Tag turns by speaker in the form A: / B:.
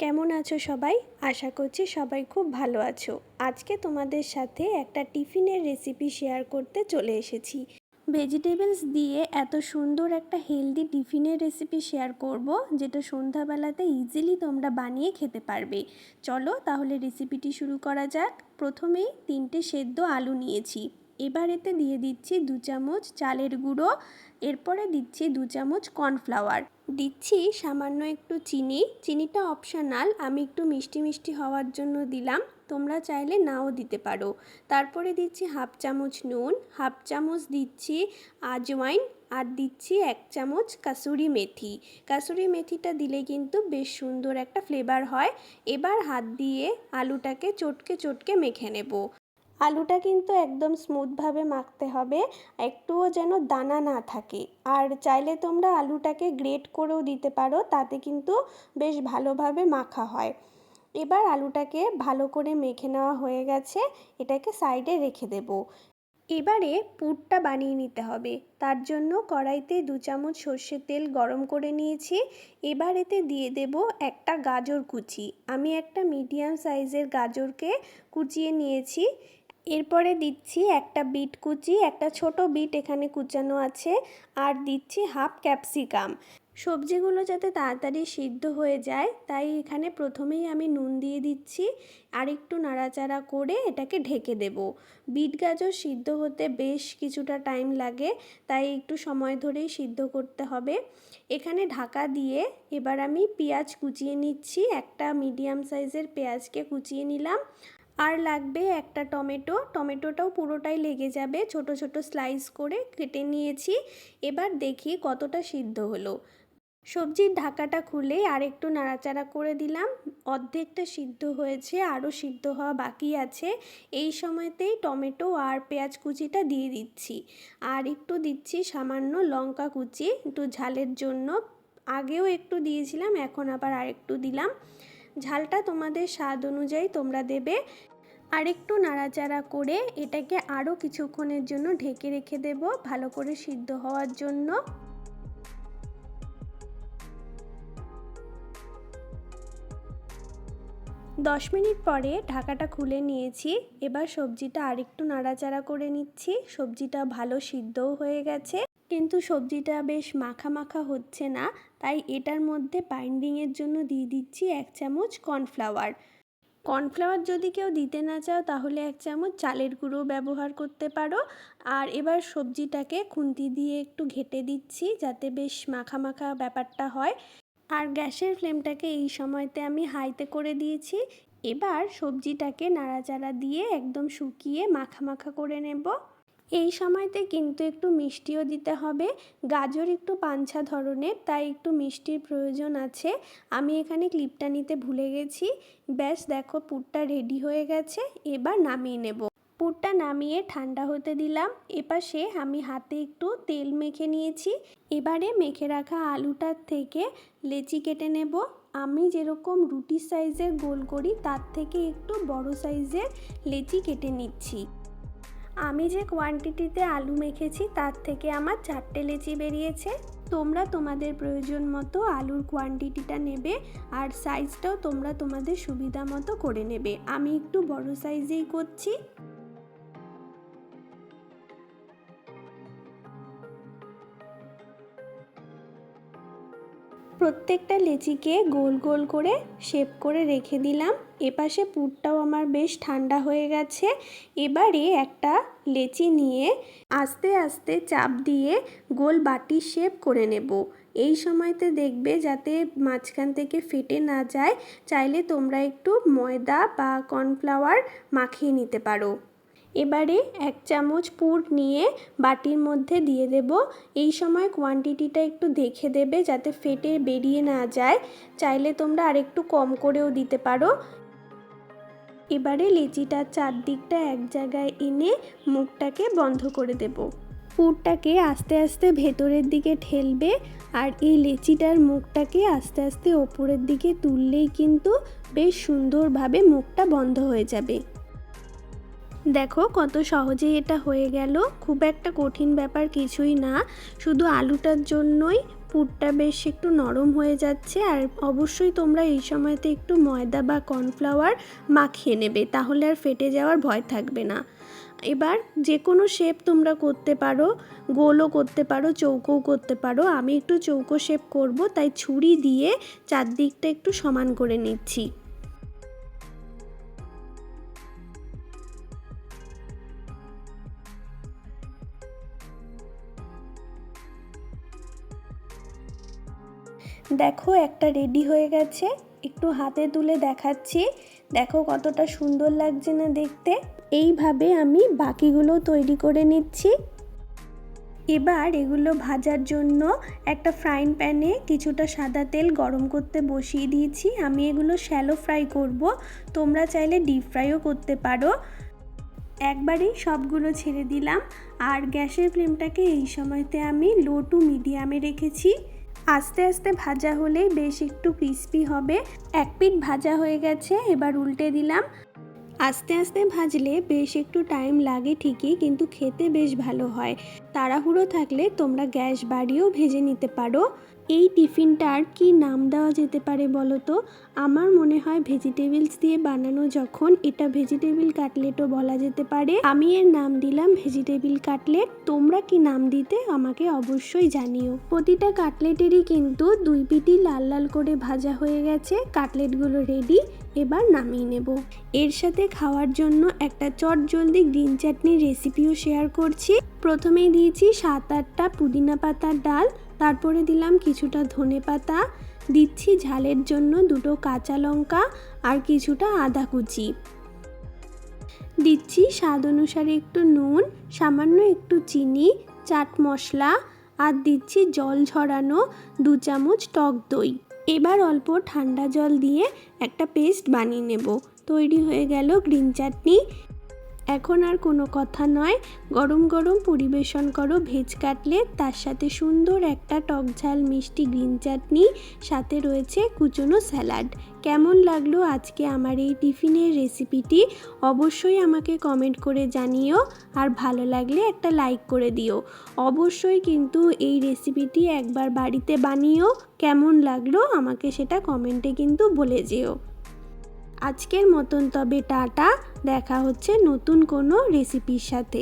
A: কেমন আছো সবাই? আশা করছি সবাই খুব ভালো আছো। আজকে তোমাদের সাথে একটা টিফিনের রেসিপি শেয়ার করতে চলে এসেছি। ভেজিটেবলস দিয়ে এত সুন্দর একটা হেলদি টিফিনের রেসিপি শেয়ার করব, যেটা সন্ধ্যাবেলাতে ইজিলি তোমরা বানিয়ে খেতে পারবে। চলো তাহলে রেসিপিটি শুরু করা যাক। প্রথমেই 3টে সেদ্ধ আলু নিয়েছি। এবার এতে দিয়ে দিচ্ছি 2 চামচ চালের গুঁড়ো, এরপরে দিচ্ছি 2 চামচ কর্নফ্লাওয়ার, দিচ্ছি সামান্য একটু চিনিটা অপশনাল, আমি একটু মিষ্টি মিষ্টি হওয়ার জন্য দিলাম, তোমরা চাইলে নাও দিতে পারো। তারপরে দিচ্ছি হাফ চামচ নুন, হাফ চামচ দিচ্ছি আজওয়াইন, আর দিচ্ছি 1 চামচ কাসুরি মেথি। কাসুরি মেথিটা দিলে কিন্তু বেশ সুন্দর একটা ফ্লেভার হয়। এবার হাত দিয়ে আলুটাকে চটকে চটকে মেখে নেব। আলুটা কিন্তু একদম স্মুথভাবে মাখতে হবে, একটুও যেন দানা না থাকে। আর চাইলে তোমরা আলুটাকে গ্রেট করেও দিতে পারো, তাতে কিন্তু বেশ ভালোভাবে মাখা হয়। এবার আলুটাকে ভালো করে মেখে নেওয়া হয়ে গেছে, এটাকে সাইডে রেখে দেব। এবারে পুরটা বানিয়ে নিতে হবে। তার জন্য কড়াইতে 2 চামচ সর্ষের তেল গরম করে নিয়েছি। এবার এতে দিয়ে দেব একটা গাজর কুচি। আমি একটা মিডিয়াম সাইজের গাজরকে কুচিয়ে নিয়েছি। এরপরে দিচ্ছি একটা বিট কুচি, একটা ছোট বিট এখানে কুচানো আছে, আর দিচ্ছি হাফ ক্যাপসিকাম। সবজিগুলো যাতে তাড়াতাড়ি সিদ্ধ হয়ে যায়, তাই এখানে প্রথমেই আমি নুন দিয়ে দিচ্ছি, আর একটু নাড়াচাড়া করে এটাকে ঢেকে দেব। বিট গাজর সিদ্ধ হতে বেশ কিছুটা টাইম লাগে, তাই একটু সময় ধরেই সিদ্ধ করতে হবে। এখানে ঢাকা দিয়ে এবার আমি পেঁয়াজ কুচিয়ে নিচ্ছি। একটা মিডিয়াম সাইজের পেঁয়াজকে কুচিয়ে নিলাম। আর লাগবে একটা টমেটোটাও পুরোটাই লেগে যাবে, ছোট ছোট স্লাইস করে কেটে নিয়েছি। এবার দেখি কতটা সিদ্ধ হলো। সবজির ঢাকাটা খুলে আর একটু নাড়াচাড়া করে দিলাম। অর্ধেকটা সিদ্ধ হয়েছে, আরও সিদ্ধ হওয়া বাকি আছে। এই সময়তেই টমেটো আর পেঁয়াজ কুচিটা দিয়ে দিচ্ছি, আর একটু দিচ্ছি সামান্য লঙ্কা কুচি, একটু ঝালের জন্য। আগেও একটু দিয়েছিলাম, এখন আবার আরেকটু দিলাম। ঝালটা তোমাদের স্বাদ অনুযায়ী তোমরা দেবে। আর একটু নাড়াচাড়া করে এটাকে আরও কিছুক্ষণের জন্য ঢেকে রেখে দেব, ভালো করে সিদ্ধ হওয়ার জন্য। 10 মিনিট পরে ঢাকাটা খুলে নিয়েছি। এবার সবজিটা আরেকটু নাড়াচাড়া করে নিচ্ছি। সবজিটা ভালো সিদ্ধও হয়ে গেছে, কিন্তু সবজিটা বেশ মাখা মাখা হচ্ছে না, তাই এটার মধ্যে বাইন্ডিংয়ের জন্য দিয়ে দিচ্ছি 1 চামচ কর্নফ্লাওয়ার। কর্নফ্লাওয়ার যদি কেউ দিতে না চাও, তাহলে 1 চামচ চালের গুঁড়ো ব্যবহার করতে পারো। আর এবার সবজিটাকে খুন্তি দিয়ে একটু ঘেটে দিচ্ছি, যাতে বেশ মাখা মাখা ব্যাপারটা হয়। আর গ্যাসের ফ্লেমটাকে এই সময়তে আমি হাইতে করে দিয়েছি। এবার সবজিটাকে নাড়াচাড়া দিয়ে একদম শুকিয়ে মাখা মাখা করে নেব। এই সময়তে কিন্তু একটু মিষ্টিও দিতে হবে। গাজর একটু পাঞ্ছা ধরনের, তাই একটু মিষ্টির প্রয়োজন আছে। আমি এখানে ক্লিপটা নিতে ভুলে গেছি। ব্যাস দেখো, পুরটা রেডি হয়ে গেছে। এবার নামিয়ে নেব। পুরটা নামিয়ে ঠান্ডা হতে দিলাম। এপাশে আমি হাতে একটু তেল মেখে নিয়েছি। এবারে মেখে রাখা আলুটার থেকে লেচি কেটে নেব। আমি যেরকম রুটি সাইজের গোল করি, তার থেকে একটু বড় সাইজের লেচি কেটে নিচ্ছি। আমি যে কোয়ান্টিটিতে আলু মেখেছি, তার থেকে আমার 4টে লেচি বেরিয়েছে। তোমরা তোমাদের প্রয়োজন মতো আলুর কোয়ান্টিটিটা নেবে, আর সাইজটাও তোমরা তোমাদের সুবিধা মতো করে নেবে। আমি একটু বড় সাইজেই করছি। প্রত্যেকটা লেচিকে গোল গোল করে শেপ করে রেখে দিলাম। এপাশে পুরটাও আমার বেশ ঠান্ডা হয়ে গেছে। এবারে একটা লেচি নিয়ে আস্তে আস্তে চাপ দিয়ে গোল বাটির শেপ করে নেব। এই সময়তে দেখবে যাতে মাঝখান থেকে ফেটে না যায়। চাইলে তোমরা একটু ময়দা বা কর্নফ্লাওয়ার মাখিয়ে নিতে পারো। এবারে 1 চামচ পুর নিয়ে বাটির মধ্যে দিয়ে দেব। এই সময় কোয়ান্টিটিটা একটু দেখে দেবে, যাতে ফেটে বেরিয়ে না যায়। চাইলে তোমরা আরেকটু কম করেও দিতে পারো। এবারে লেচিটার চারদিকটা এক জায়গায় এনে মুখটাকে বন্ধ করে দেব। পুরটাকে আস্তে আস্তে ভেতরের দিকে ঠেলবে, আর এই লেচিটার মুখটাকে আস্তে আস্তে ওপরের দিকে তুললেই কিন্তু বেশ সুন্দরভাবে মুখটা বন্ধ হয়ে যাবে। দেখো কত সহজেই এটা হয়ে গেল। খুব একটা কঠিন ব্যাপার কিছুই না, শুধু আলুটার জন্যই পুরটা বেশ একটু নরম হয়ে যাচ্ছে। আর অবশ্যই তোমরা এই সময়তে একটু ময়দা বা কর্নফ্লাওয়ার মাখিয়ে নেবে, তাহলে আর ফেটে যাওয়ার ভয় থাকবে না। এবার যে কোনো শেপ তোমরা করতে পারো, গোলও করতে পারো, চৌকোও করতে পারো। আমি একটু চৌকো শেপ করব, তাই ছুরি দিয়ে চারদিকটা একটু সমান করে নিচ্ছি। দেখো একটা রেডি হয়ে গেছে, একটু হাতে তুলে দেখাচ্ছি। দেখো কতটা সুন্দর লাগছে না দেখতে। এইভাবে আমি বাকিগুলো তৈরি করে নিচ্ছি। এবার এগুলো ভাজার জন্য একটা ফ্রাইং প্যানে কিছুটা সাদা তেল গরম করতে বসিয়ে দিয়েছি। আমি এগুলো শ্যালো ফ্রাই করব, তোমরা চাইলে ডিপ ফ্রাইও করতে পারো। একবারেই সবগুলো ছেড়ে দিলাম। আর গ্যাসের ফ্লেমটাকে এই সময়তে আমি লো টু মিডিয়ামে রেখেছি। আস্তে আস্তে ভাজা হলেই বেশ একটু ক্রিস্পি হবে। এক পিঠ ভাজা হয়ে গেছে, এবার উল্টে দিলাম। আস্তে আস্তে ভাজলে বেশ একটু টাইম লাগে ঠিকই, কিন্তু খেতে বেশ ভালো হয়। তাড়াহুড়ো থাকলে তোমরা গ্যাস বাড়িয়েও ভেজে নিতে পারো। এই টিফিনটার কি নাম দেওয়া যেতে পারে বলো তো? আমার মনে হয় ভেজিটেবলস দিয়ে বানানো যখন, এটা ভেজিটেবল কাটলেটও বলা যেতে পারে। আমি এর নাম দিলাম ভেজিটেবল কাটলেট। তোমরা কি নাম দিতে আমাকে অবশ্যই জানিও। প্রতিটা কাটলেটেরই কিন্তু দুই পিঠই লাল লাল করে ভাজা হয়ে গেছে। কাটলেটগুলো রেডি, এবার নামিয়ে নেব। এর সাথে খাওয়ার জন্য একটা চটজলদি গ্রিন চাটনির রেসিপিও শেয়ার করছি। প্রথমেই দিয়েছি 7-8টা পুদিনা পাতার ডাল, তারপরে দিলাম কিছুটা ধনে পাতা, দিচ্ছি ঝালের জন্য 2টো কাঁচা লঙ্কা আর কিছুটা আদা কুচি, দিচ্ছি স্বাদ অনুসারে একটু নুন, সামান্য একটু চিনি, চাট মশলা, আর দিচ্ছি জল ঝরানো 2 চামচ টক দই। এবার অল্প ঠান্ডা জল দিয়ে একটা পেস্ট বানিয়ে নেব। তৈরি হয়ে গেল গ্রিন চাটনি। এখন আর কোনো কথা নয়, গরম গরম পরিবেশন করো ভেজ কাটলেট, তার সাথে সুন্দর একটা টক ঝাল মিষ্টি গ্রিন চাটনি, সাথে রয়েছে কুচনো স্যালাড। কেমন লাগলো আজকে আমার এই টিফিনের রেসিপিটি অবশ্যই আমাকে কমেন্ট করে জানিও। আর ভালো লাগলে একটা লাইক করে দিও। অবশ্যই কিন্তু এই রেসিপিটি একবার বাড়িতে বানিও। কেমন লাগলো আমাকে সেটা কমেন্টে কিন্তু বলে যেও। আজকের মতন তবে টাটা, দেখা হচ্ছে নতুন কোনো রেসিপির সাথে।